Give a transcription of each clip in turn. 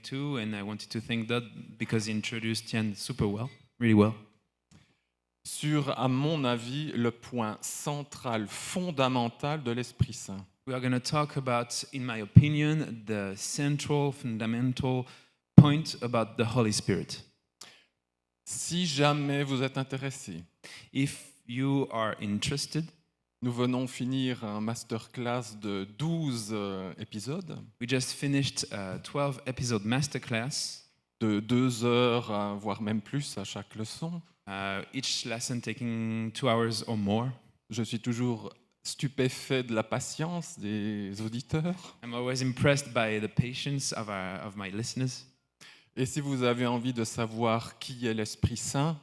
too, and I wanted to thank Dodd because he introduced Tian really well. Sur, à mon avis, le point central, fondamental de l'Esprit Saint. We are going to talk about, in my opinion, the central, fundamental point about the Holy Spirit. Si jamais vous êtes intéressé, If you are interested, nous venons finir un masterclass de 12 épisodes, we just finished a 12-episode masterclass, de 2 heures, voire même plus à chaque leçon. each lesson taking 2 hours or more. Je suis toujours stupéfait de la patience des auditeurs. I'm always impressed by the patience of my listeners. Et si vous avez envie de savoir qui est l'Esprit Saint,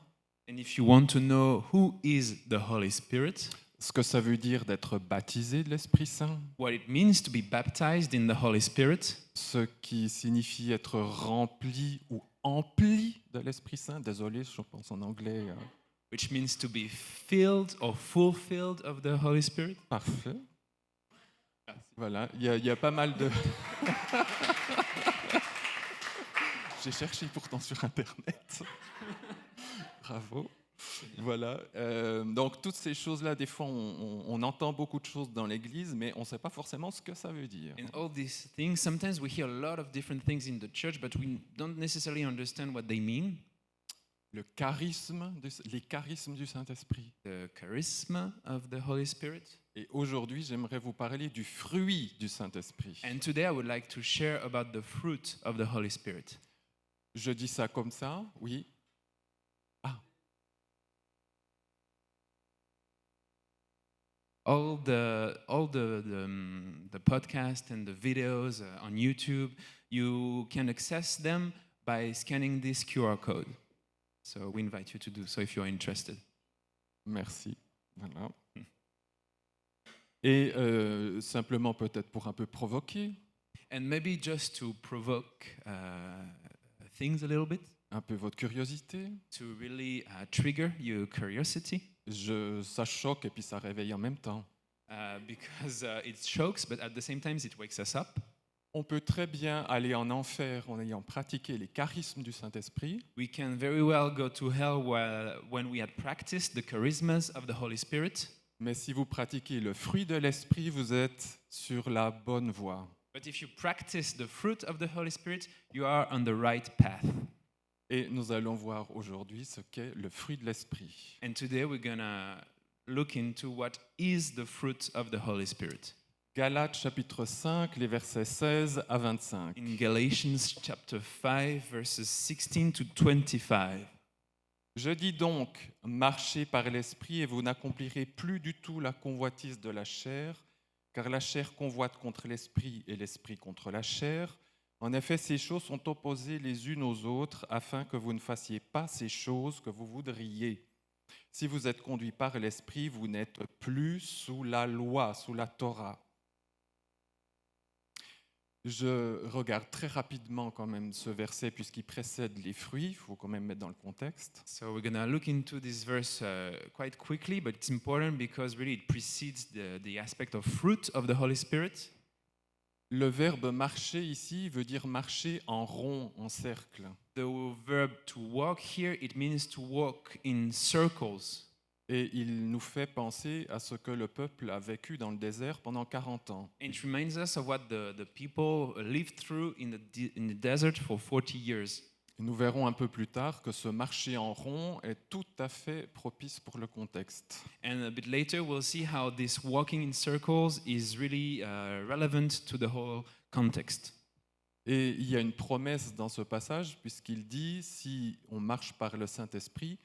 And if you want to know who is the Holy Spirit, ce que ça veut dire d'être baptisé de l'Esprit Saint, what it means to be baptized in the Holy Spirit, ce qui signifie être rempli ou empli de l'Esprit Saint, désolé, je pense en anglais. which means to be filled or fulfilled of the Holy Spirit. Parfait. Voilà, il y a pas mal de... J'ai cherché pourtant sur Internet. Bravo. Voilà. Donc toutes ces choses-là, des fois, on entend beaucoup de choses dans l'Église, mais on ne sait pas forcément ce que ça veut dire. And all these things, sometimes we hear a lot of different things in the church, but we don't necessarily understand what they mean. Les charismes du Saint-Esprit. The charisma of the Holy Spirit. Et aujourd'hui, j'aimerais vous parler du fruit du Saint-Esprit. And today I would like to share about the fruit of the Holy Spirit. Je dis ça comme ça, oui. Ah, All the podcast and the videos on YouTube, you can access them by scanning this QR code. So we invite you to do so if you're interested. merci. Voilà. Et simplement peut-être pour un peu provoquer, And maybe just to provoke things a little bit, un peu votre curiosité. to really trigger your curiosity, Ça choque et puis ça réveille en même temps. because it shocks, but at the same time it wakes us up. On peut très bien aller en enfer en ayant pratiqué les charismes du Saint-Esprit, We can very well go to hell when we had practiced the charismas of the Holy Spirit. mais si vous pratiquez le fruit de l'Esprit, vous êtes sur la bonne voie. But if you practice the fruit of the Holy Spirit, you are on the right path. Et nous allons voir aujourd'hui ce qu'est le fruit de l'Esprit. And today we're going to look into what is the fruit of the Holy Spirit. Galates chapitre 5, les versets 16 à 25. In Galatians chapter 5, verses 16 to 25. Je dis donc, marchez par l'Esprit et vous n'accomplirez plus du tout la convoitise de la chair, car la chair convoite contre l'Esprit et l'Esprit contre la chair. En effet, ces choses sont opposées les unes aux autres, afin que vous ne fassiez pas ces choses que vous voudriez. Si vous êtes conduit par l'Esprit, vous n'êtes plus sous la loi, sous la Torah. Je regarde très rapidement quand même ce verset puisqu'il précède les fruits, il faut quand même mettre dans le contexte. So we're going to look into this verse quite quickly, but it's important because really it precedes the aspect of fruit of the Holy Spirit. Le verbe marcher ici veut dire marcher en rond, en cercle. The verb to walk here, it means to walk in circles. Et il nous fait penser à ce que le peuple a vécu dans le désert pendant 40 ans. And it reminds us of what the people lived through in the desert for 40 years. Nous verrons un peu plus tard que ce marcher en rond est tout à fait propice pour le contexte. And a bit later, we'll see how this walking in circles is really relevant to the whole context. Et il y a une promesse dans ce passage puisqu'il dit, si on marche par le Saint-Esprit,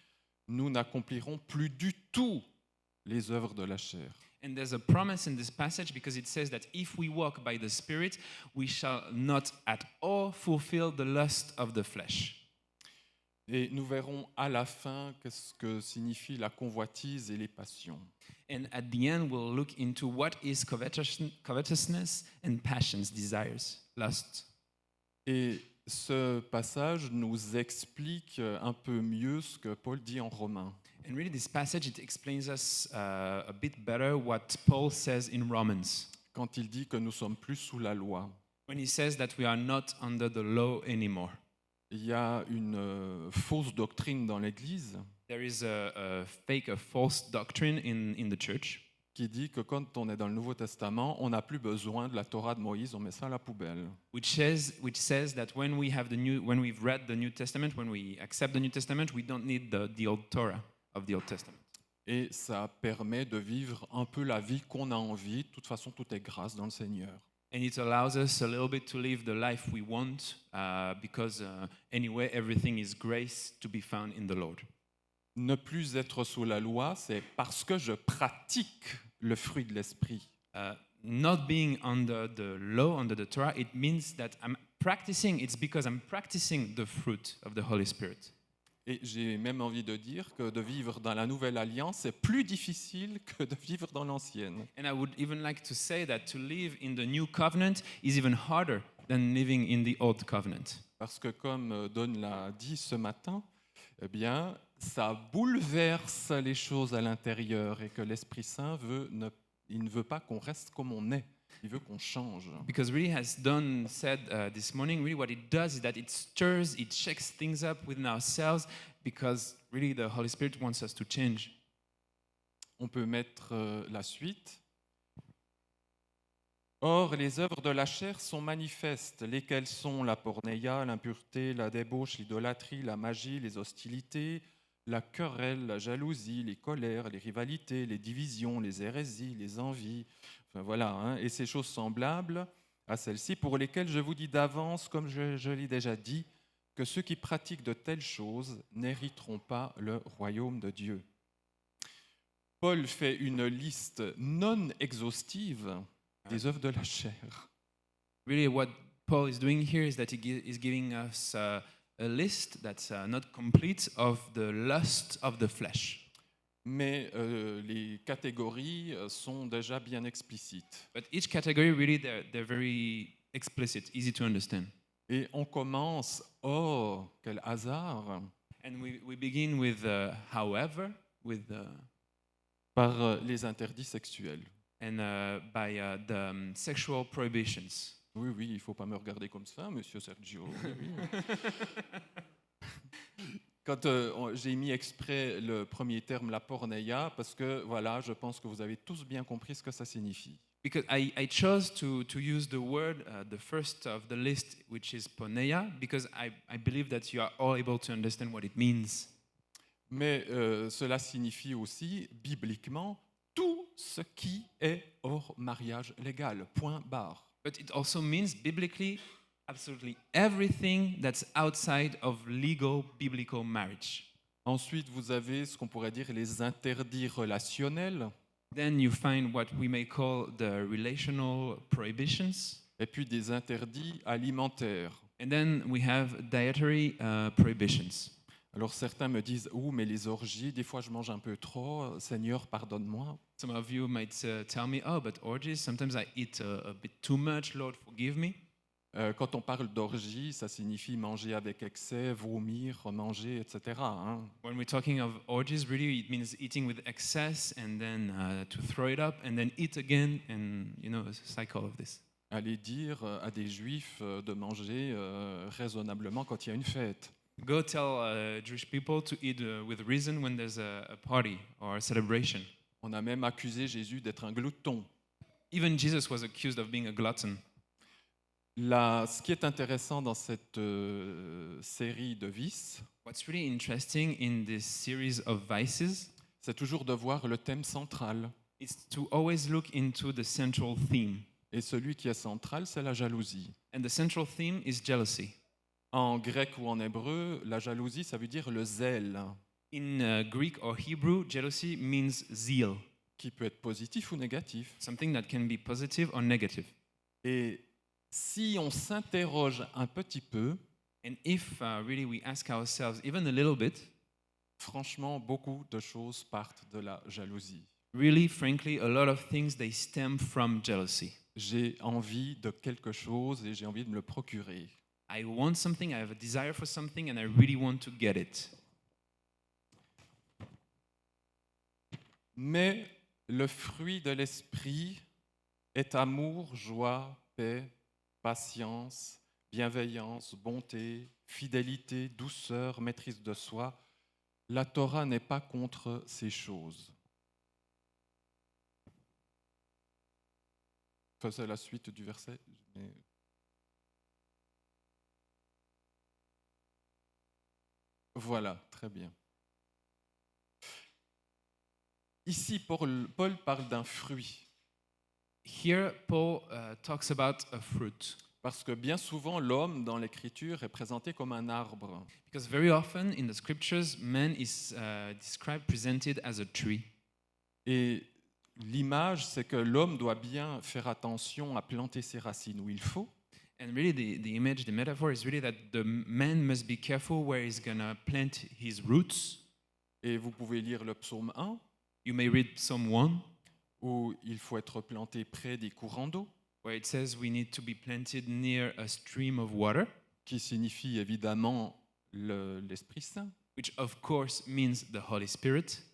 nous n'accomplirons plus du tout les œuvres de la chair. And there's a promise in this passage because it says that if we walk by the Spirit, we shall not at all fulfill the lust of the flesh. Et nous verrons à la fin ce que signifie la convoitise et les passions. And at the end, we'll look into what is covetousness and passions, desires, lust. Et ce passage nous explique un peu mieux ce que Paul dit en Romains. And really, this passage, it explains us a bit better what Paul says in Romans. Quand il dit que nous sommes plus sous la loi. when he says that we are not under the law anymore. Il y a une fausse doctrine dans l'Église There is a false doctrine in the church qui dit que quand on est dans le Nouveau Testament, on n'a plus besoin de la Torah de Moïse, on met ça à la poubelle. which says that when we've read the New Testament, when we accept the New Testament, we don't need the old Torah of the Old Testament. Et ça permet de vivre un peu la vie qu'on a envie. De toute façon, tout est grâce dans le Seigneur. And it allows us a little bit to live the life we want because anyway, everything is grace to be found in the Lord. Ne plus être sous la loi, c'est parce que je pratique le fruit de l'esprit. Not being under the law, under the Torah, it means that it's because I'm practicing the fruit of the Holy Spirit. Et j'ai même envie de dire que de vivre dans la nouvelle alliance, c'est plus difficile que de vivre dans l'ancienne. And I would even like to say that to live in the new covenant is even harder than living in the old covenant. Parce que comme Don l'a dit ce matin, eh bien, ça bouleverse les choses à l'intérieur et que l'Esprit Saint il ne veut pas qu'on reste comme on est. Il veut qu'on change. Because really, as Don said this morning, really what it does is that it stirs, it shakes things up within ourselves because really the Holy Spirit wants us to change. On peut mettre la suite. Or, les œuvres de la chair sont manifestes, lesquelles sont la porneia, l'impureté, la débauche, l'idolâtrie, la magie, les hostilités, la querelle, la jalousie, les colères, les rivalités, les divisions, les hérésies, les envies, enfin voilà, hein, et ces choses semblables à celles-ci, pour lesquelles je vous dis d'avance, comme je l'ai déjà dit, que ceux qui pratiquent de telles choses n'hériteront pas le royaume de Dieu. Paul fait une liste non exhaustive des œuvres de la chair. Really, what Paul is doing here is that is giving us a list that's not complete of the lust of the flesh. Mais les catégories sont déjà bien explicites. But each category, really, they're very explicit, easy to understand. Et on commence, oh, quel hasard, And we begin with however, with par les interdits sexuels. and by the sexual prohibitions. Oui, oui, il ne faut pas me regarder comme ça, monsieur Sergio. Oui, oui. Quand j'ai mis exprès le premier terme, la porneia, parce que voilà, je pense que vous avez tous bien compris ce que ça signifie. Because I chose to use the word, the first of the list, which is porneia, because I believe that you are all able to understand what it means. Mais cela signifie aussi, bibliquement, tout ce qui est hors mariage légal, point barre. But it also means biblically, absolutely everything that's outside of legal biblical marriage. Ensuite, vous avez ce qu'on pourrait dire les interdits relationnels, Then you find what we may call the relational prohibitions. et puis des interdits alimentaires. And then we have dietary prohibitions. Alors certains me disent, oh, mais les orgies, des fois je mange un peu trop, Seigneur, pardonne-moi. Some of you might tell me, oh, but orgies, sometimes I eat a bit too much, Lord, forgive me. Quand on parle d'orgie, ça signifie manger avec excès, vomir, manger, etc. hein. When we're talking of orgies, really it means eating with excess and then to throw it up and then eat again and, you know, a cycle of this. Aller dire à des juifs de manger raisonnablement quand il y a une fête. Go tell Jewish people to eat with reason when there's a party or a celebration. On a même accusé Jésus d'être un glouton. Even Jesus was accused of being a glutton. Ce qui est intéressant dans cette série de vices, What's really interesting in this series of vices c'est toujours de voir le thème central. is to always look into the central theme. Et celui qui est central, c'est la jalousie. And the central theme is jealousy. En grec ou en hébreu, la jalousie, ça veut dire le zèle, In Greek or Hebrew, jealousy means zeal, qui peut être positif ou négatif. something that can be positive or negative. Et si on s'interroge un petit peu, And if really we ask ourselves even a little bit, franchement, beaucoup de choses partent de la jalousie. really, frankly, a lot of things, they stem from jealousy. J'ai envie de quelque chose et j'ai envie de me le procurer. I want something, I have a desire for something, and I really want to get it. Mais le fruit de l'esprit est amour, joie, paix, patience, bienveillance, bonté, fidélité, douceur, maîtrise de soi. La Torah n'est pas contre ces choses. Enfin, c'est la suite du verset. mais- Voilà, très bien. Ici, Paul parle d'un fruit, Here, Paul talks about a fruit. parce que bien souvent, l'homme dans l'Écriture est présenté comme un arbre. Because very often in the scriptures, man is described, presented as a tree. Et l'image, c'est que l'homme doit bien faire attention à planter ses racines où il faut, And really, the image, the metaphor is really that the man must be careful where he's going to plant his roots. et vous pouvez lire le psaume 1, You may read Psalm 1, où il faut être planté près des courants d'eau, where it says we need to be planted near a stream of water, qui signifie évidemment l'Esprit Saint. which of course means the Holy Spirit.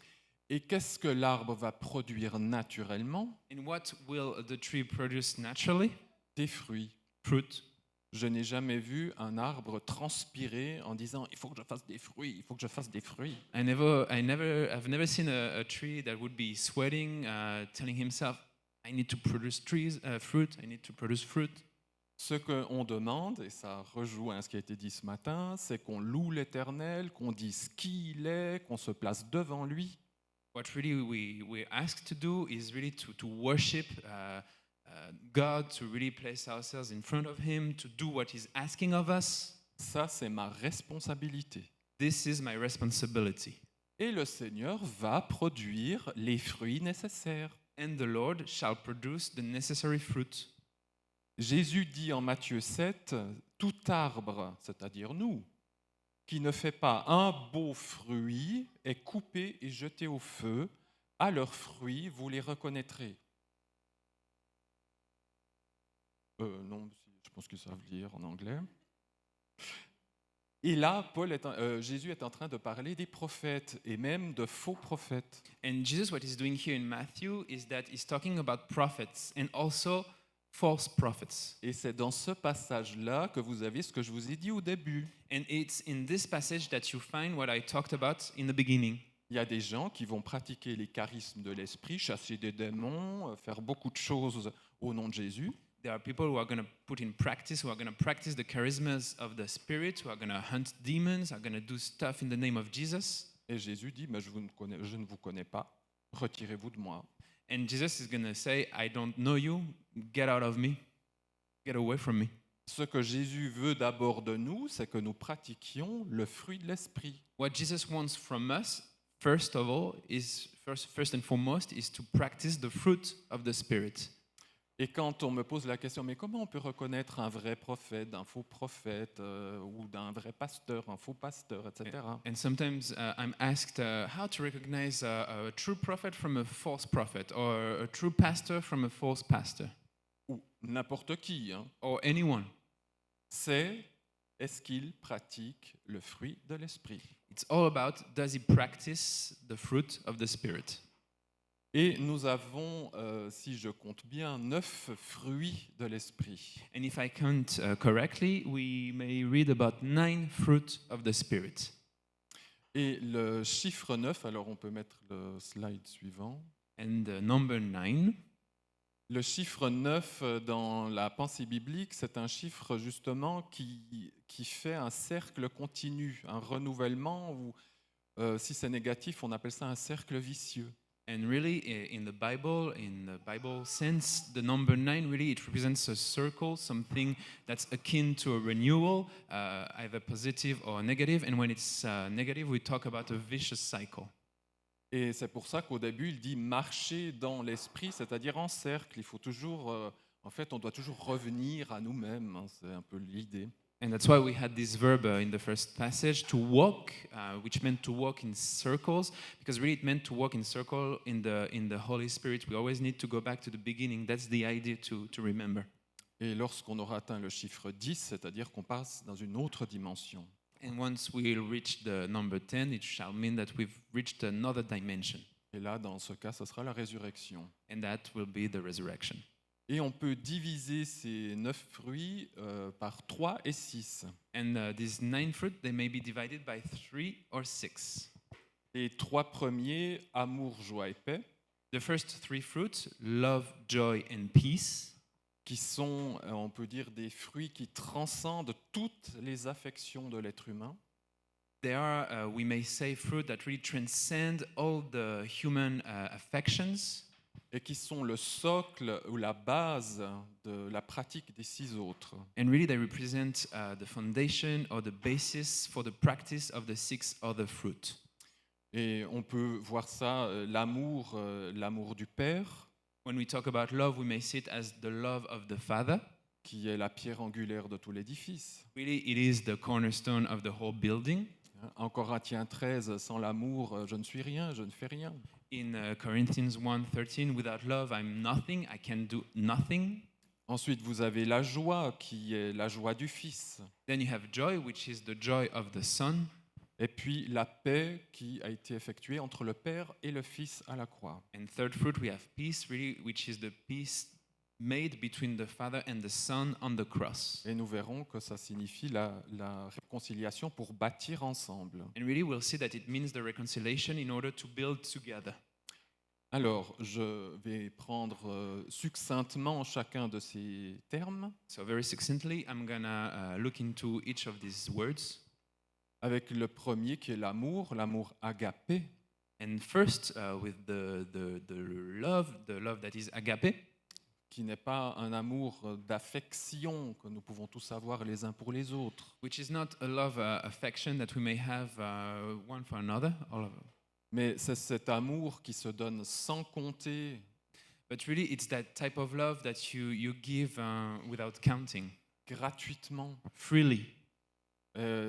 Et qu'est-ce que l'arbre va produire naturellement? And what will the tree produce naturally? Des fruits. Fruit. Je n'ai jamais vu un arbre transpirer en disant il faut que je fasse des fruits, il faut que je fasse des fruits. I've never seen a tree that would be sweating, telling himself, I need to produce fruit, I need to produce fruit. Ce qu'on demande, et ça rejoint à ce qui a été dit ce matin, c'est qu'on loue l'Éternel, qu'on dise qui il est, qu'on se place devant lui. What really we're asked to do is really to worship God, to really place ourselves in front of Him, to do what He's asking of us. Ça, c'est ma responsabilité. This is my responsibility. Et le Seigneur va produire les fruits nécessaires. And the Lord shall produce the necessary fruit. Jésus dit en Matthieu 7, tout arbre, c'est-à-dire nous, qui ne fait pas un beau fruit est coupé et jeté au feu. À leurs fruits, vous les reconnaîtrez. Non, je pense qu'ils savent lire en anglais. Et là, Jésus est en train de parler des prophètes et même de faux prophètes. And Jesus, what he's doing here in Matthew is that he's talking about prophets and also false prophets. Et c'est dans ce passage-là que vous avez ce que je vous ai dit au début. And it's in this passage that you find what I talked about in the beginning. Il y a des gens qui vont pratiquer les charismes de l'esprit, chasser des démons, faire beaucoup de choses au nom de Jésus. There are people who are going to put in practice, who are going to practice the charismas of the Spirit, who are going to hunt demons, are going to do stuff in the name of Jesus. Et Jésus dit, mais je ne vous connais pas, retirez-vous de moi. And Jesus is going to say, I don't know you, get out of me, get away from me. Ce que Jésus veut d'abord de nous, c'est que nous pratiquions le fruit de l'esprit. What Jesus wants from us, first of all, is first and foremost, is to practice the fruit of the Spirit. Et quand on me pose la question, mais comment on peut reconnaître un vrai prophète, d'un faux prophète, ou d'un vrai pasteur, un faux pasteur, etc. And sometimes I'm asked how to recognize a true prophet from a false prophet, or a true pastor from a false pastor, Ou n'importe qui, hein. or anyone. C'est est-ce qu'il pratique le fruit de l'esprit? It's all about, does he practice the fruit of the Spirit? Et nous avons, si je compte bien, 9 fruits de l'esprit. And if I count correctly, we may read about 9 fruit of the Spirit. Et le chiffre 9, alors on peut mettre le slide suivant. And the number 9, Le chiffre 9 dans la pensée biblique, c'est un chiffre justement qui fait un cercle continu, un renouvellement, ou si c'est négatif, on appelle ça un cercle vicieux. and really in the Bible sense, the number 9 really it represents a circle, something that's akin to a renewal, either positive or negative. And when it's negative, we talk about a vicious cycle. Et c'est pour ça qu'au début, il dit marcher dans l'esprit, c'est-à-dire en cercle. Il faut toujours, en fait, on doit toujours revenir à nous-mêmes. Hein, c'est un peu l'idée. And that's why we had this verb in the first passage, to walk, which meant to walk in circles, because really it meant to walk in circle in the Holy Spirit. We always need to go back to the beginning. That's the idea to remember. Et lorsqu'on aura atteint le chiffre 10, c'est-à-dire qu'on passe dans une autre dimension. And once we reach the number 10, it shall mean that we've reached another dimension. Et là, dans ce cas, ce sera la résurrection. And that will be the resurrection. Et on peut diviser ces 9 fruits par 3 et 6. And these 9 fruit, they may be divided by 3 or 6. Les 3 premiers, amour, joie et paix, The first 3 fruits, love, joy, and peace, qui sont, on peut dire, des fruits qui transcendent toutes les affections de l'être humain. they are, we may say, fruit that really transcend all the human affections, Et qui sont le socle ou la base de la pratique des 6 autres. and really they represent the foundation or the basis for the practice of the 6 other fruit. Et on peut voir ça, l'amour du Père, When we talk about love, we may see it as the love of the Father. qui est la pierre angulaire de tout l'édifice. Really, it is the cornerstone of the whole building. En Corinthiens 13, sans l'amour, je ne suis rien, je ne fais rien. In Corinthians 1:13, without love, I'm nothing, I can do nothing. Ensuite, vous avez la joie, qui est la joie du Fils. Then you have joy, which is the joy of the Son. Et puis la paix qui a été effectuée entre le Père et le Fils à la croix. And third fruit, we have peace, really, which is the peace made between the Father and the Son on the cross. Et nous verrons que ça signifie la réconciliation pour bâtir ensemble. And really, we'll see that it means the reconciliation in order to build together. Alors, je vais prendre succinctement chacun de ces termes, So very succinctly, I'm gonna look into each of these words. avec le premier qui est l'amour agapé, And first, with the love that is agape, qui n'est pas un amour d'affection que nous pouvons tous avoir les uns pour les autres, which is not a love affection that we may have one for another, all of mais c'est cet amour qui se donne sans compter, but really it's that type of love that you give without counting, gratuitement, freely.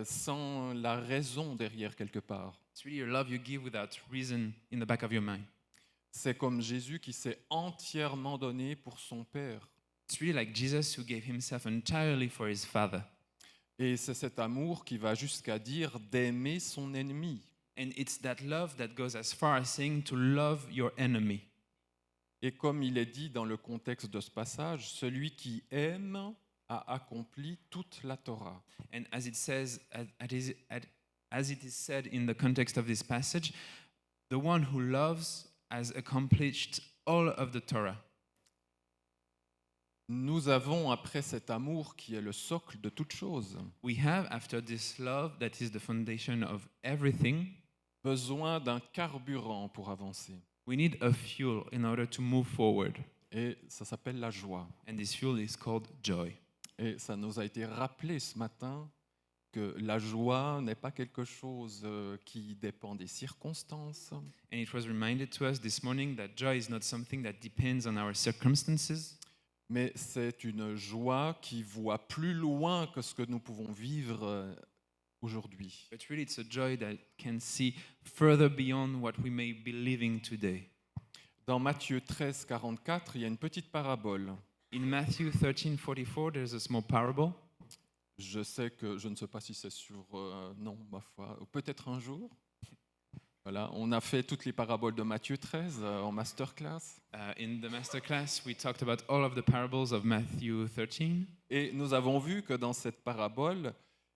sans la raison derrière quelque part. It's really a love you give without reason in the back of your mind. C'est comme Jésus qui s'est entièrement donné pour son Père. It's really like Jesus who gave himself entirely for his Father. Et c'est cet amour qui va jusqu'à dire d'aimer son ennemi. And it's that love that goes as far as saying to love your enemy. Et comme il est dit dans le contexte de ce passage, celui qui aime a accompli toute la Torah. And as it says, as it is said in the context of this passage, the one who loves has accomplished all of the Torah. Nous avons, après cet amour qui est le socle de toute chose, We have, after this love that is the foundation of everything, besoin d'un carburant pour avancer. we need a fuel in order to move forward. Et ça s'appelle la joie. And this fuel is called joy. Et ça nous a été rappelé ce matin que la joie n'est pas quelque chose qui dépend des circonstances, And it was reminded to us this morning that joy is not something that depends on our circumstances, mais c'est une joie qui voit plus loin que ce que nous pouvons vivre aujourd'hui. but really it's a joy that can see further beyond what we may be living today. Dans Matthieu 13, 44, il y a une petite parabole. In Matthew 13:44, there's a small parable. Je sais que je ne sais pas si c'est sur non, ma foi, peut-être un jour. Voilà, on a fait toutes les paraboles de Matthieu 13 en masterclass. In the masterclass, we talked about all of the parables of Matthew 13. Et nous avons vu que dans cette parabole,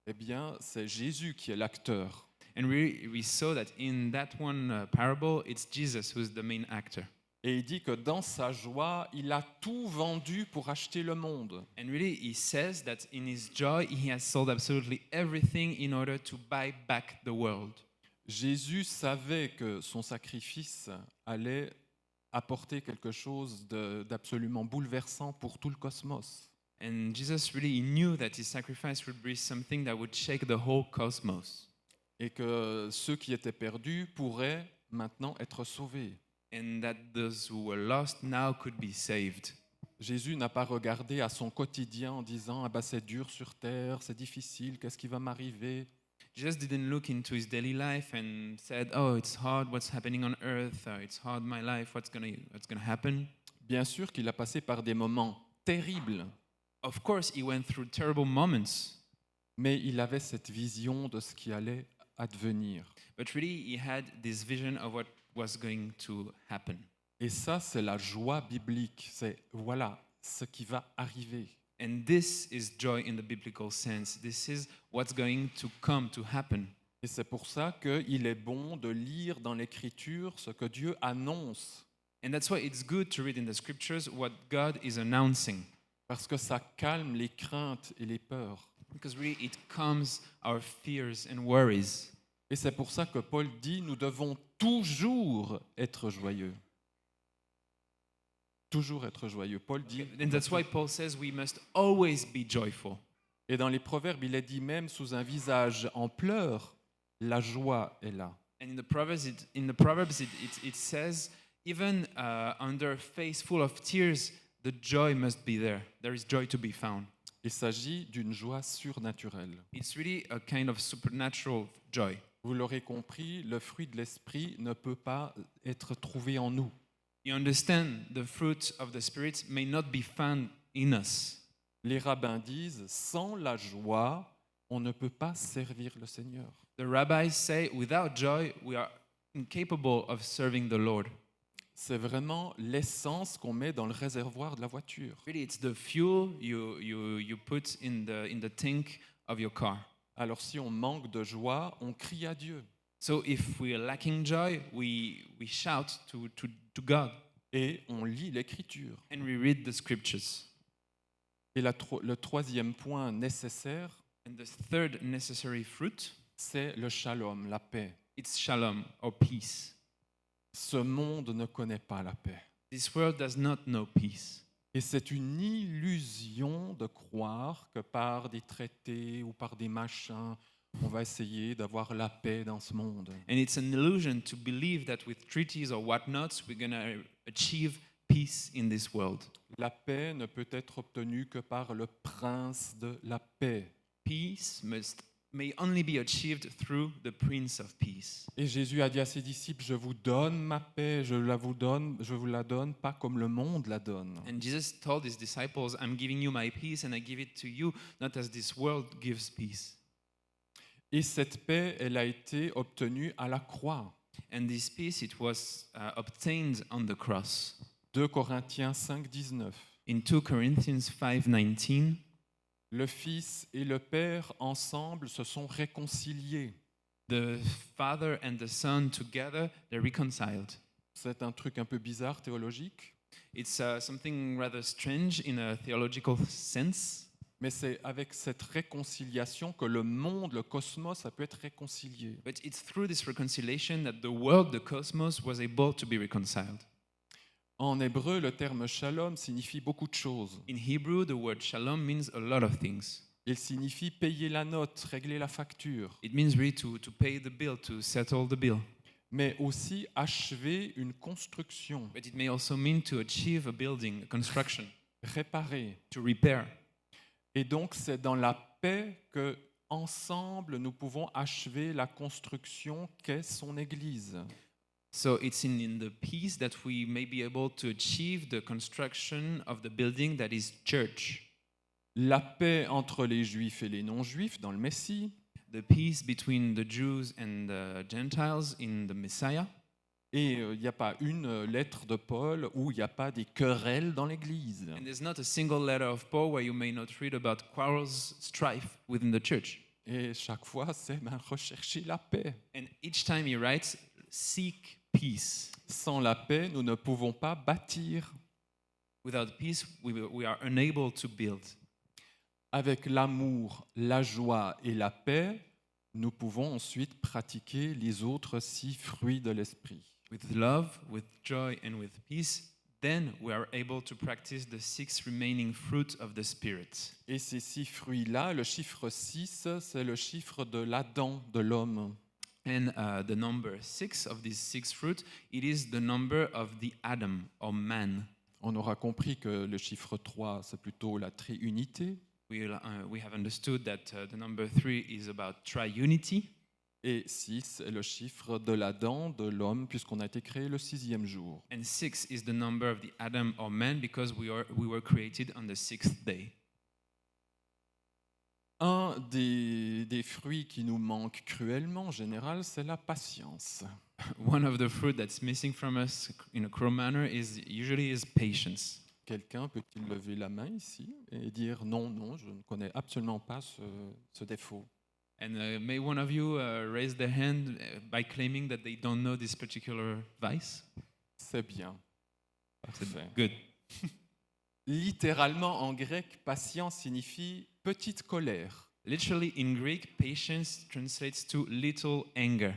eh bien, c'est Jésus qui est l'acteur. And we saw that in that one parable, it's Jesus who's the main actor. Et il dit que dans sa joie, il a tout vendu pour acheter le monde. And really, he says that in his joy, he has sold absolutely everything in order to buy back the world. Jésus savait que son sacrifice allait apporter quelque chose d'absolument bouleversant pour tout le cosmos. And Jesus really he knew that his sacrifice would be something that would shake the whole cosmos. Et que ceux qui étaient perdus pourraient maintenant être sauvés. And that those who were lost now could be saved. Jésus n'a pas regardé à son quotidien en disant « Ah ben c'est dur sur terre, c'est difficile, qu'est-ce qui va m'arriver ?» Jesus didn't look into his daily life and said, "Oh, it's hard. What's happening on earth? It's hard my life. What's gonna happen?" Bien sûr qu'il a passé par des moments terribles, Of course, he went through terrible moments, mais il avait cette vision de ce qui allait advenir. but really he had this vision of what was going to happen. Et ça, c'est la joie biblique. C'est, voilà, ce qui va arriver. And this is joy in the biblical sense. This is what's going to come, to happen. Et c'est pour ça qu'il est bon de lire dans l'Écriture ce que Dieu annonce, And that's why it's good to read in the scriptures what God is announcing. parce que ça calme les craintes et les peurs. Because really it calms our fears and worries. Et c'est pour ça que Paul dit, nous devons toujours être joyeux. Toujours être joyeux. Paul dit, And that's why Paul says we must always be joyful. et dans les Proverbes, il est dit même sous un visage en pleurs, la joie est là. And in the Proverbs, it says, even under a face full of tears, the joy must be there. There is joy to be found. Il s'agit d'une joie surnaturelle. It's really a kind of supernatural joy. Vous l'aurez compris, le fruit de l'esprit ne peut pas être trouvé en nous. You understand, the fruit of the Spirit may not be found in us. Les rabbins disent, sans la joie, on ne peut pas servir le Seigneur. The rabbis say, without joy, we are incapable of serving the Lord. C'est vraiment l'essence qu'on met dans le réservoir de la voiture. Really, it's the fuel you put in the tank of your car. Alors si on manque de joie, on crie à Dieu. So if we are lacking joy, we shout to God Et on lit l'Écriture. and we read the scriptures. Et le troisième point nécessaire, And the third necessary fruit, c'est le shalom, la paix. it's shalom or peace. Ce monde ne connaît pas la paix. This world does not know peace. Et c'est une illusion de croire que par des traités ou par des machins, on va essayer d'avoir la paix dans ce monde. And it's an illusion to believe that with treaties or whatnots, we're going to achieve peace in this world. La paix ne peut être obtenue que par le prince de la paix. Peace may only be achieved through the Prince of Peace. Et Jésus a dit à ses disciples, je vous donne ma paix, je vous la donne pas comme le monde la donne. And Jesus told his disciples, I'm giving you my peace and I give it to you, not as this world gives peace. Et cette paix, elle a été obtenue à la croix. And this peace, it was obtained on the cross. 2 Corinthiens 5, 19. In 2 Corinthians 5:19, Le Fils et le Père ensemble se sont réconciliés. the Father and the Son together, they're reconciled. C'est un truc un peu bizarre théologique, It's something rather strange in a theological sense, mais c'est avec cette réconciliation que le monde, le cosmos, a pu être réconcilié. but it's through this reconciliation that the world, the cosmos, was able to be reconciled. En hébreu, le terme shalom signifie beaucoup de choses. In Hebrew, the word shalom means a lot of things. Il signifie payer la note, régler la facture, It means really to pay the bill, to settle the bill. mais aussi achever une construction, But it may also mean to achieve a building, a construction, réparer. to repair. Et donc, c'est dans la paix que, ensemble, nous pouvons achever la construction qu'est son Église. So it's in the peace that we may be able to achieve the construction of the building that is church. La paix entre les Juifs et les non-Juifs dans le Messie, The peace between the Jews and the Gentiles in the Messiah. et il n'y a pas une lettre de Paul où il n'y a pas des querelles dans l'Église. And there's not a single letter of Paul where you may not read about quarrels, strife within the church. Et chaque fois, c'est rechercher la paix. And each time he writes, seek peace. Sans la paix, nous ne pouvons pas bâtir. Without peace, we are unable to build. Avec l'amour, la joie et la paix, nous pouvons ensuite pratiquer les autres 6 fruits de l'esprit. With love, with joy, and with peace, then we are able to practice the 6 remaining fruits of the Spirit. Et ces 6 fruits-là, le chiffre 6, c'est le chiffre de l'Adam, de l'homme. And the number 6 of these 6 fruits, it is the number of the Adam, or man. On aura compris que le chiffre 3, c'est plutôt la triunité. We have understood that the number 3 is about triunity. Et 6 est le chiffre de l'Adam, de l'homme, puisqu'on a été créé le 6e jour. And 6 is the number of the Adam, or man, because we were created on the 6th day. Un des fruits qui nous manque cruellement, en général, c'est la patience. One of the fruit that's missing from us in a cruel manner is patience. Quelqu'un peut-il lever la main ici et dire non, non, je ne connais absolument pas ce défaut? And may one of you raise their hand by claiming that they don't know this particular vice? C'est bien. Parfait. Good. Littéralement en grec, patience signifie petite colère. Literally in Greek, patience translates to little anger.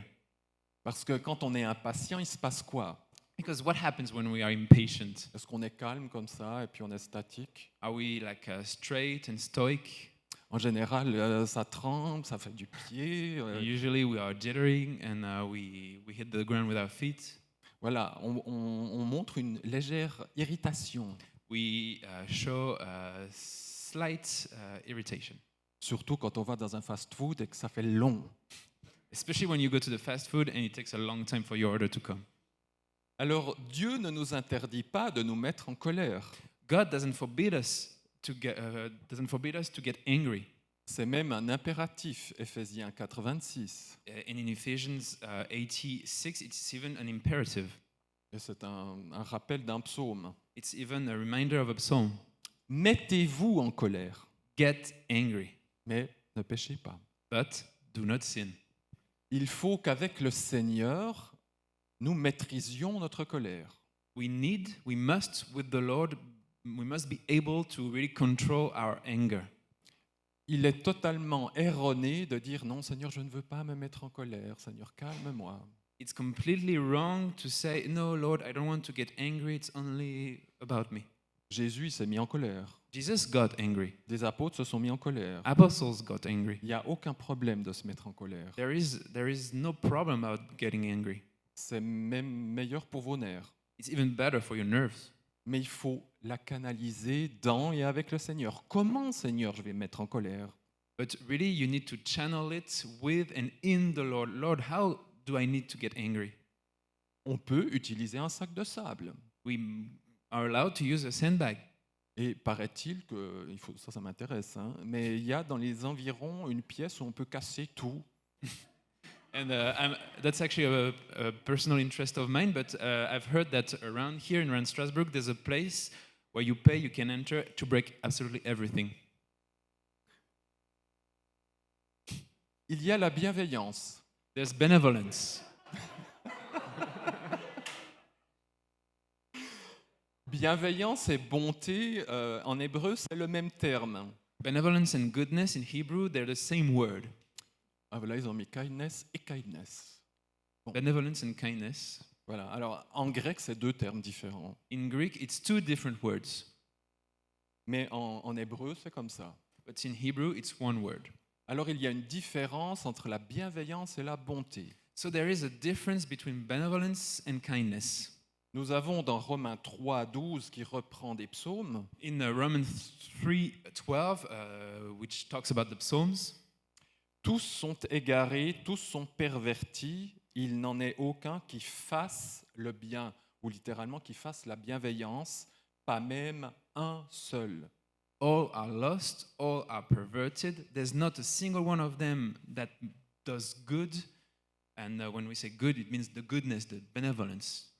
Parce que quand on est impatient, il se passe quoi? Because what happens when we are impatient? Est-ce qu'on est calme comme ça et puis on est statique? Are we like straight and stoic? En général, ça tremble, ça fait du pied. Usually we are jittering and we hit the ground with our feet. Voilà, on montre une légère irritation, We show slight irritation. surtout quand on va dans un fast-food et que ça fait long. Especially when you go to the fast food and it takes a long time for your order to come. Alors, Dieu ne nous interdit pas de nous mettre en colère. God doesn't forbid us to get angry. C'est même un impératif, Éphésiens 4, 26. And in Ephesians 86, it's even an imperative. Et c'est un rappel d'un psaume. It's even a reminder of a psalm. Mettez-vous en colère, Get angry, mais ne péchez pas. but do not sin. Il faut qu'avec le Seigneur, nous maîtrisions notre colère. We must, with the Lord, we must be able to really control our anger. Il est totalement erroné de dire non, Seigneur, je ne veux pas me mettre en colère. Seigneur, calme-moi. It's completely wrong to say, no, Lord, I don't want to get angry. It's only about me. Jésus s'est mis en colère. Jesus got angry. Des apôtres se sont mis en colère. Apostles got angry. Il n'y a aucun problème de se mettre en colère. There is no problem about getting angry. C'est même meilleur pour vos nerfs. It's even better for your nerves. Mais il faut la canaliser dans et avec le Seigneur. Comment, Seigneur, je vais me mettre en colère? But really, you need to channel it with and in the Lord. Lord, how do I need to get angry? On peut utiliser un sac de sable. We are allowed to use a sandbag. Et paraît-il que, ça m'intéresse, hein, mais il y a dans les environs une pièce où on peut casser tout. And that's actually a personal interest of mine, but I've heard that around here, around Strasbourg, there's a place where you pay, you can enter to break absolutely everything. Il y a la bienveillance. There's benevolence. Bienveillance et bonté, en hébreu, c'est le même terme. Benevolence and goodness in Hebrew, they're the same word. Ah, voilà, ils ont mis kindness et kindness. Benevolence and kindness. Voilà, alors en grec, c'est deux termes différents. In Greek, it's two different words, Mais en hébreu, c'est comme ça. but in Hebrew, it's one word. Alors il y a une différence entre la bienveillance et la bonté. So there is a difference between benevolence and kindness. Nous avons dans Romains 3, 12 qui reprend des psaumes. In Romans 3:12, which talks about the Psalms, Tous sont égarés, tous sont pervertis, il n'en est aucun qui fasse le bien, ou littéralement qui fasse la bienveillance, pas même un seul. all are lost, all are perverted. There's not a single one of them that does good. And when we say good, it means the goodness, the benevolence.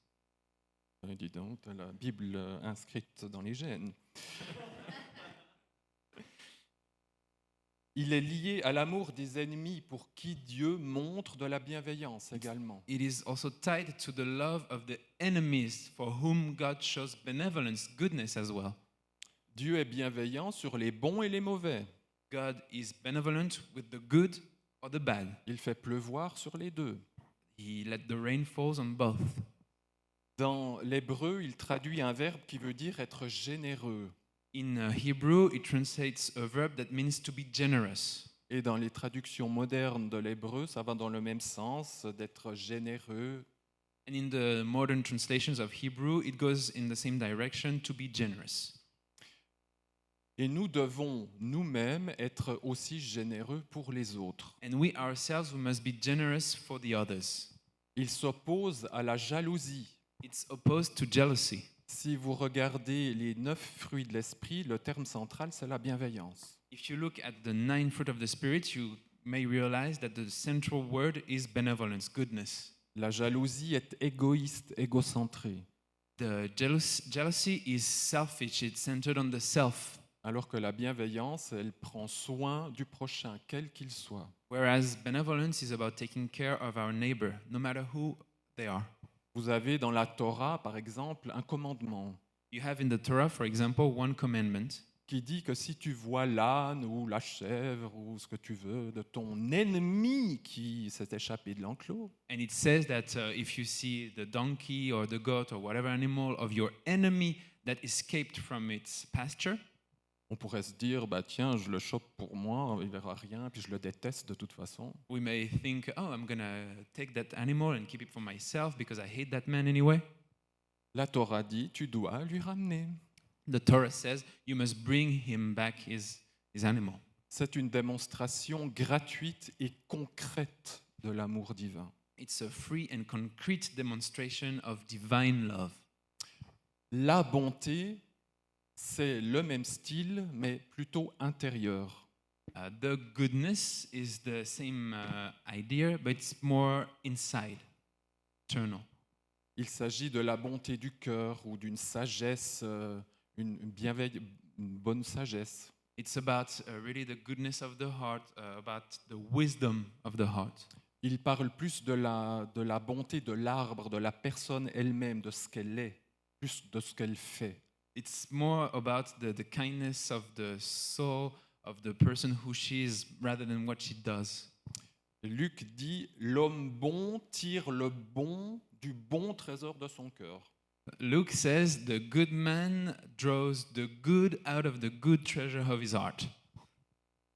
Dis donc, t'as la Bible inscrite dans les gènes. Il est lié à l'amour des ennemis pour qui Dieu montre de la bienveillance également. It is also tied to the love of the enemies for whom God shows benevolence, goodness as well. Dieu est bienveillant sur les bons et les mauvais. God is benevolent with the good or the bad. Il fait pleuvoir sur les deux. He let the rain falls on both. Dans l'hébreu, il traduit un verbe qui veut dire être généreux. In Hebrew, it translates a verb that means to be generous. Et dans les traductions modernes de l'hébreu, ça va dans le même sens, d'être généreux. And in the modern translations of Hebrew, it goes in the same direction, to be generous. Et nous devons nous-mêmes être aussi généreux pour les autres. And we ourselves, we must be generous for the others. Il s'oppose à la jalousie. It's opposed to jealousy. Si vous regardez les 9 fruits de l'esprit, le terme central, c'est la bienveillance. If you look at the 9 fruit of the Spirit, you may realize that the central word is benevolence, goodness. La jalousie est égoïste, égocentrée. The jealousy is selfish, it's centered on the self, alors que la bienveillance, elle prend soin du prochain, quel qu'il soit. whereas benevolence is about taking care of our neighbor, no matter who they are. Vous avez dans la Torah, par exemple, un commandement You have in the Torah, for example, one commandment qui dit que si tu vois l'âne ou la chèvre ou ce que tu veux de ton ennemi qui s'est échappé de l'enclos, and it says that if you see the donkey or the goat or whatever animal of your enemy that escaped from its pasture, on pourrait se dire, bah tiens, je le chope pour moi, il verra rien, puis je le déteste de toute façon. we may think, oh, I'm going to take that animal and keep it for myself because I hate that man anyway. La Torah dit, tu dois lui ramener. The Torah says you must bring him back his animal. C'est une démonstration gratuite et concrète de l'amour divin. It's a free and concrete demonstration of divine love. La bonté, c'est le même style, mais plutôt intérieur. The goodness is the same idea, but it's more inside, internal. Il s'agit de la bonté du cœur ou d'une sagesse, une bonne sagesse. It's about really the goodness of the heart, about the wisdom of the heart. Il parle plus de la bonté de l'arbre, de la personne elle-même, de ce qu'elle est, plus de ce qu'elle fait. It's more about the kindness of the soul of the person who she is rather than what she does. Luc dit, l'homme bon tire le bon du bon trésor de son cœur. Luke says the good man draws the good out of the good treasure of his heart.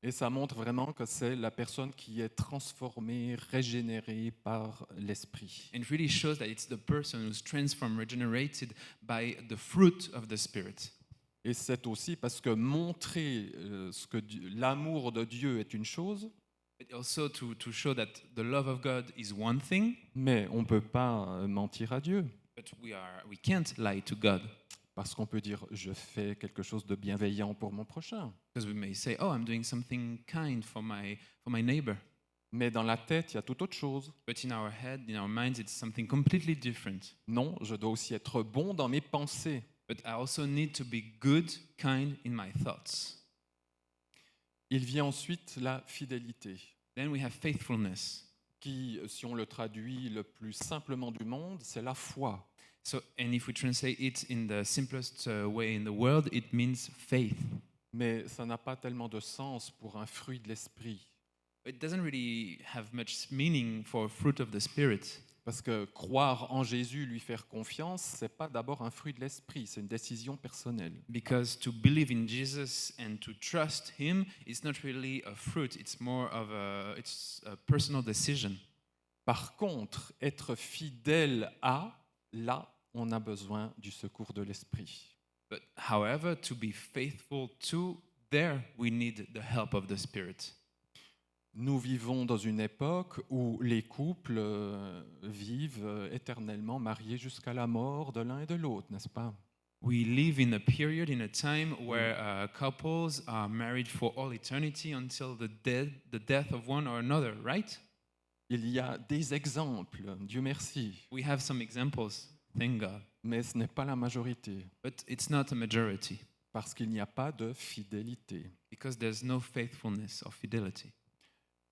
Et ça montre vraiment que c'est la personne qui est transformée, régénérée par l'esprit. And it really shows that it's the person who's transformed, regenerated by the fruit of the Spirit. Et c'est aussi parce que montrer l'amour de Dieu est une chose, But also to show that the love of God is one thing, mais on ne peut pas mentir à Dieu. but we can't lie to God. Parce qu'on peut dire, je fais quelque chose de bienveillant pour mon prochain. Because we may say, oh, I'm doing something kind for my neighbor. Mais dans la tête, il y a tout autre chose. But in our head, in our minds, it's something completely different. Non, je dois aussi être bon dans mes pensées. But I also need to be good, kind in my thoughts. Il vient ensuite la fidélité, Then we have faithfulness. qui, si on le traduit le plus simplement du monde, c'est la foi. So, and if we translate it in the simplest way in the world, it means faith. Mais ça n'a pas tellement de sens pour un fruit de l'esprit. It doesn't really have much meaning for a fruit of the Spirit. Parce que croire en Jésus, lui faire confiance, ce n'est pas d'abord un fruit de l'esprit, c'est une décision personnelle. Because to believe in Jesus and to trust Him is not really a fruit. It's more of it's a personal decision. Par contre, être fidèle à, là, on a besoin du secours de l'esprit. But however, to be faithful to, there we need the help of the Spirit. Nous vivons dans une époque où les couples vivent éternellement mariés jusqu'à la mort de l'un et de l'autre, n'est-ce pas? We live in a period, in a time where couples are married for all eternity until the death of one or another, right? Il y a des exemples, Dieu merci, We have some examples, thank God. mais ce n'est pas la majorité, But it's not a majority parce qu'il n'y a pas de fidélité. because there's no faithfulness or fidelity.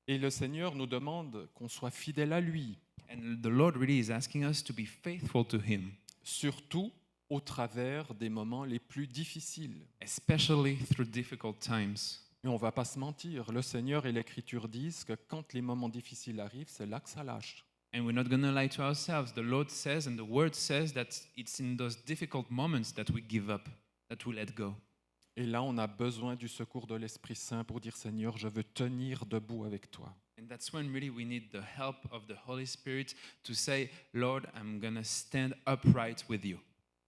Et le Seigneur nous demande qu'on soit fidèle à lui, And the Lord really is asking us to be faithful to Him, surtout au travers des moments les plus difficiles. especially through difficult times. Et on ne va pas se mentir, le Seigneur et l'Écriture disent que quand les moments difficiles arrivent, c'est là que ça lâche. And we're not going to lie to ourselves. The Lord says and the Word says that it's in those difficult moments that we give up, that we let go. Et là, on a besoin du secours de l'Esprit Saint pour dire, Seigneur, je veux tenir debout avec toi. And that's when really we need the help of the Holy Spirit to say, Lord, I'm going to stand upright with you.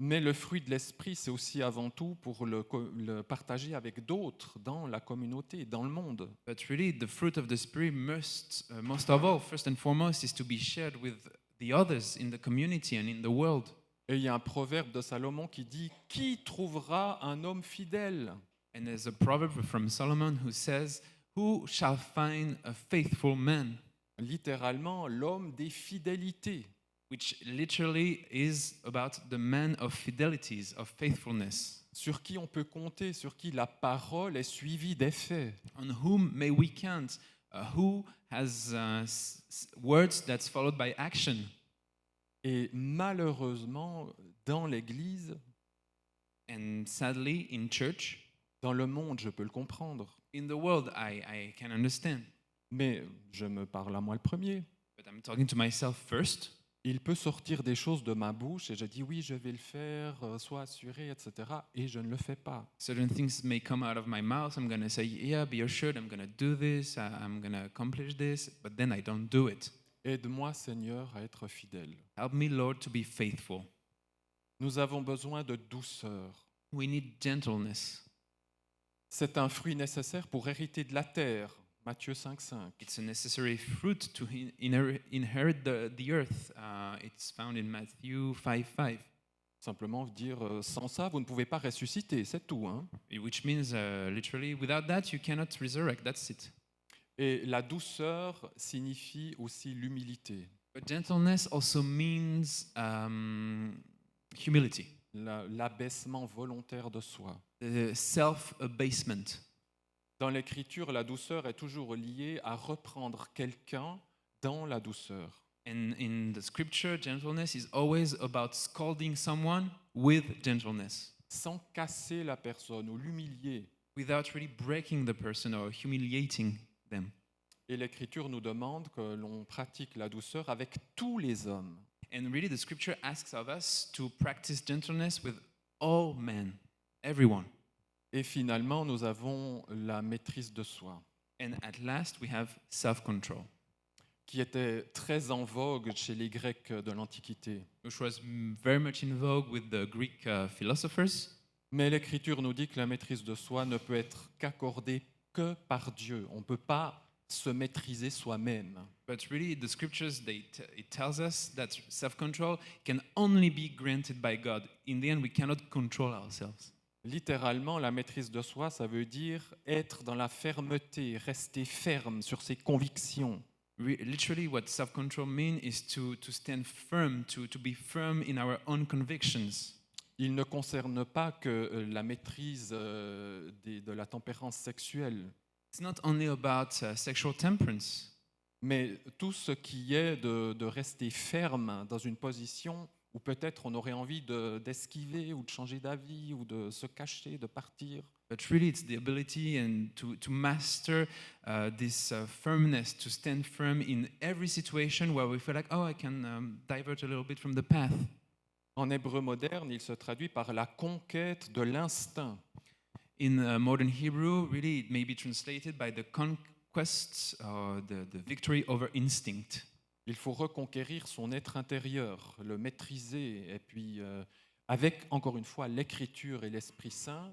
Mais le fruit de l'Esprit, c'est aussi avant tout pour le partager avec d'autres dans la communauté, dans le monde. But really, the fruit of the Spirit most of all, first and foremost, is to be shared with the others in the community and in the world. Et il y a un proverbe de Salomon qui dit, qui trouvera un homme fidèle? And there's a proverb from Solomon who says, who shall find a faithful man? Littéralement, l'homme des fidélités. which literally is about the man of fidelities, of faithfulness, sur qui on peut compter, sur qui la parole est suivie d'effets. on whom may we count, who has words that's followed by action. Et malheureusement, dans l'Église, And sadly, in church, dans le monde, je peux le comprendre. in the world, I can understand. Mais je me parle à moi le premier. But I'm talking to myself first. Il peut sortir des choses de ma bouche et je dis oui, je vais le faire, sois assuré, etc. Et je ne le fais pas. Certain things may come out of my mouth. I'm going to say, yeah, be assured, I'm going to do this, I'm going to accomplish this, but then I don't do it. Aide-moi, Seigneur, à être fidèle. Help me, Lord, to be faithful. Nous avons besoin de douceur. We need gentleness. C'est un fruit nécessaire pour hériter de la terre. Matthieu 5,5. It's a necessary fruit to inherit the earth. It's found in Matthew 5:5, Simplement dire, sans ça, vous ne pouvez pas ressusciter, c'est tout. Hein. which means literally, without that, you cannot resurrect. That's it. Et la douceur signifie aussi l'humilité, But gentleness also means humility, l'abaissement volontaire de soi. the self-abasement. Dans l'Écriture, la douceur est toujours liée à reprendre quelqu'un dans la douceur. And in the scripture, gentleness is always about scolding someone with gentleness, Sans casser la personne ou l'humilier. without really breaking the person or humiliating them. Et l'Écriture nous demande que l'on pratique la douceur avec tous les hommes. And really, the scripture asks of us to practice gentleness with all men, everyone. Et finalement, nous avons la maîtrise de soi, And at last, we have self-control, qui était très en vogue chez les Grecs de l'Antiquité. which was very much in vogue with the Greek philosophers. Mais l'Écriture nous dit que la maîtrise de soi ne peut être qu'accordée que par Dieu. On ne peut pas se maîtriser soi-même. But really, the scriptures, it tells us that self-control can only be granted by God. In the end, we cannot control ourselves. Littéralement, la maîtrise de soi, ça veut dire être dans la fermeté, rester ferme sur ses convictions. Literally, what self-control means is to stand firm, to be firm in our own convictions. Il ne concerne pas que la maîtrise de la tempérance sexuelle, It's not only about sexual temperance, mais tout ce qui est de rester ferme dans une position où peut-être on aurait envie d'esquiver ou de changer d'avis ou de se cacher, de partir. but really it's the ability and to master this firmness, to stand firm in every situation where we feel like, oh, I can divert a little bit from the path. En hébreu moderne, il se traduit par la conquête de l'instinct. In modern Hebrew, really it may be translated by the conquest or the victory over instinct. Il faut reconquérir son être intérieur, le maîtriser, et puis avec, encore une fois, l'Écriture et l'Esprit Saint,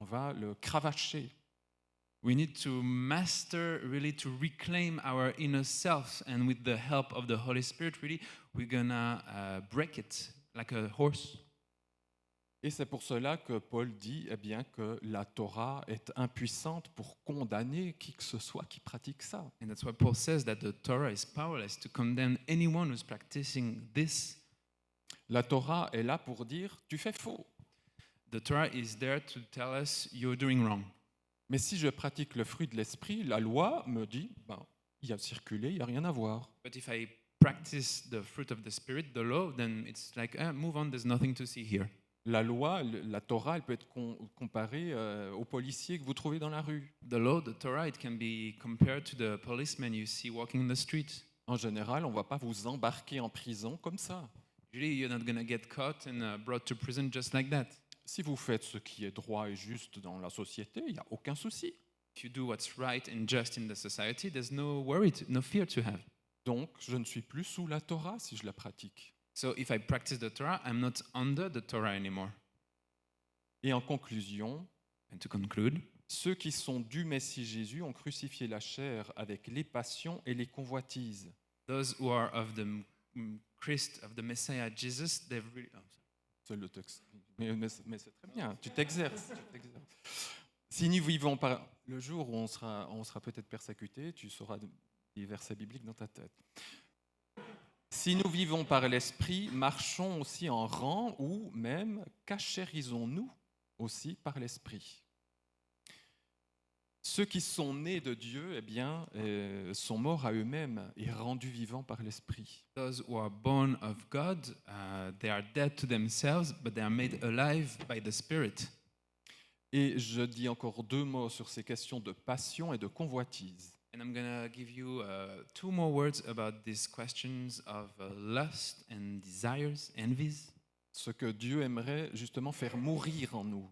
on va le cravacher. We need to master, really, to reclaim our inner self, and with the help of the Holy Spirit, really, we're gonna break it like a horse. Et c'est pour cela que Paul dit eh bien, que la Torah est impuissante pour condamner qui que ce soit qui pratique ça. And that's why Paul says that the Torah is powerless to condemn anyone who's practicing this. La Torah est là pour dire tu fais faux. The Torah is there to tell us you're doing wrong. Mais si je pratique le fruit de l'esprit, la loi me dit ben, il y a circulé, il n'y a rien à voir. But if I practice the fruit of the Spirit, the law, then it's like, move on, there's nothing to see here. La loi, la Torah, elle peut être comparée aux policiers que vous trouvez dans la rue. The law, the Torah, it can be compared to the policemen you see walking the street. En général, on ne va pas vous embarquer en prison comme ça. Usually, you're not going to get caught and brought to prison just like that. Si vous faites ce qui est droit et juste dans la société, il n'y a aucun souci. If you do what's right and just in the society, there's no worry, no fear to have. Donc, je ne suis plus sous la Torah si je la pratique. So if I practice the Torah, I'm not under the Torah anymore. Et en conclusion, And to conclude, ceux qui sont du Messie Jésus ont crucifié la chair avec les passions et les convoitises. those who are of the Christ, of the Messiah Jesus, they've really... Oh, sorry. C'est le texte. Mais c'est très bien, tu t'exerces. Si nous vivons par le jour où on sera peut-être persécuté, tu sauras des versets bibliques dans ta tête. Si nous vivons par l'Esprit, marchons aussi en rang ou même cachérisons-nous aussi par l'Esprit. Ceux qui sont nés de Dieu, eh bien, sont morts à eux-mêmes et rendus vivants par l'Esprit. Those who are born of God, they are dead to themselves, but they are made alive by the Spirit. Et je dis encore 2 mots sur ces questions de passion et de convoitise. And I'm going to give you 2 more words about these questions of lust and desires, envies. Ce que Dieu aimerait justement faire mourir en nous.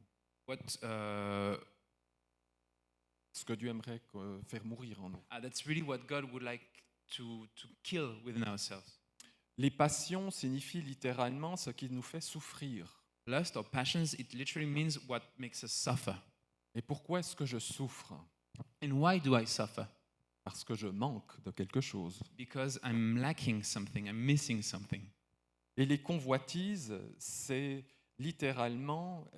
Ce que Dieu aimerait faire mourir en nous. That's really what God would like to kill within ourselves. Les passions signifient littéralement ce qui nous fait souffrir. Lust or passions, it literally means what makes us suffer. Et pourquoi est-ce que je souffre? And why do I suffer? Parce que je manque de quelque chose. Because I'm lacking something, I'm missing something. Et les convoitises, c'est littéralement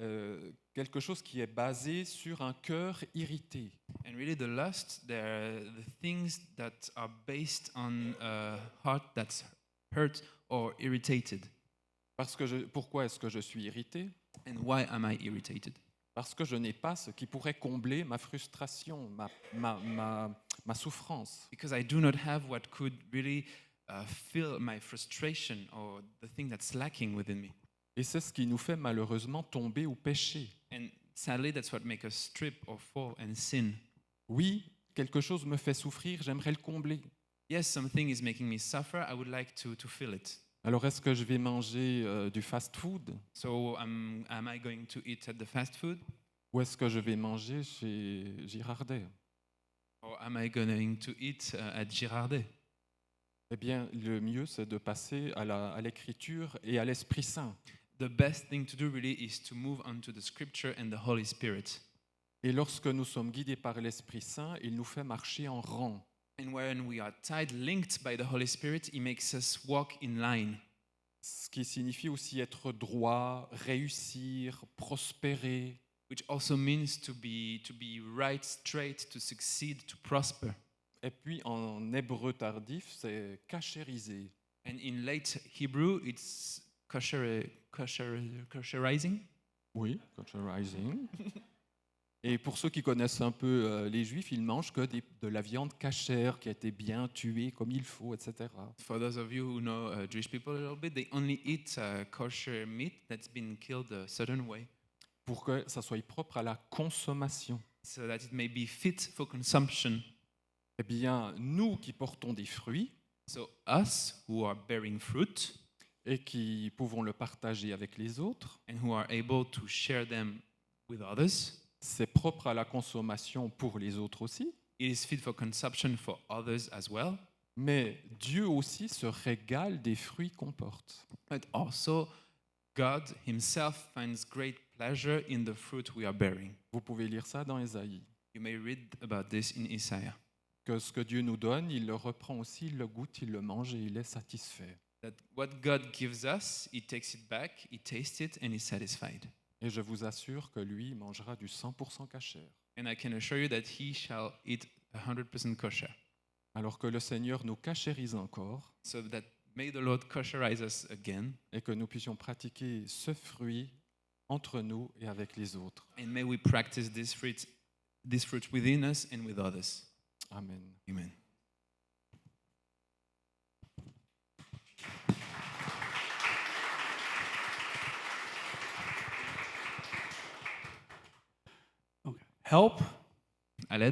quelque chose qui est basé sur un cœur irrité. And really the lust, they're the things that are based on a heart that's hurt or irritated. Pourquoi est-ce que je suis irrité? And why am I irritated? Parce que je n'ai pas ce qui pourrait combler ma frustration, ma souffrance. Because I do not have what could really fill my frustration or the thing that's lacking within me. Et c'est ce qui nous fait malheureusement tomber au péché. And sadly, that's what makes us trip or fall and sin. Oui, quelque chose me fait souffrir, j'aimerais le combler. Yes, something is making me suffer. I would like to fill it. Alors est-ce que je vais manger du fast-food? So am I going to eat at the fast food? Ou est-ce que je vais manger chez Girardet? Or am I going to eat at Girardet? Eh bien, le mieux, c'est de passer à l'écriture et à l'Esprit Saint. The best thing to do really is to move on to the scripture and the Holy Spirit. Et lorsque nous sommes guidés par l'Esprit Saint, il nous fait marcher en rang. And when we are tied, linked by the Holy Spirit, He makes us walk in line. Ce qui signifie aussi être droit, réussir, prospérer. Which also means to be right, straight, to succeed, to prosper. Et puis en hébreu tardif, c'est cachériser. And in late Hebrew, it's kosherizing. Oui, cauterizing. Et pour ceux qui connaissent un peu les Juifs, ils mangent que de la viande cachère qui a été bien tuée comme il faut, etc. For those of you who know Jewish people a little bit, they only eat kosher meat that's been killed a certain way, Pour que ça soit propre à la consommation. so that it may be fit for consumption. Eh bien, nous qui portons des fruits So us who are bearing fruit et qui pouvons le partager avec les autres, and who are able to share them with others, c'est propre à la consommation pour les autres aussi. it is fit for consumption for others as well. Mais Dieu aussi se régale des fruits qu'on porte. But also, God Himself finds great pleasure in the fruit we are bearing. Vous pouvez lire ça dans Ésaïe. You may read about this in Isaiah. Que ce que Dieu nous donne, il le reprend aussi, il le goûte, il le mange et il est satisfait. That what God gives us, He takes it back, He tastes it, and He's satisfied. Et je vous assure que lui mangera du 100% cachère. And I can assure you that He shall eat 100% kosher. Alors que le Seigneur nous cachérise encore So that may the Lord kosherize us again, et que nous puissions pratiquer ce fruit entre nous et avec les autres. and may we practice this fruit within us and with others. Amen. Amen. Help À l'aide.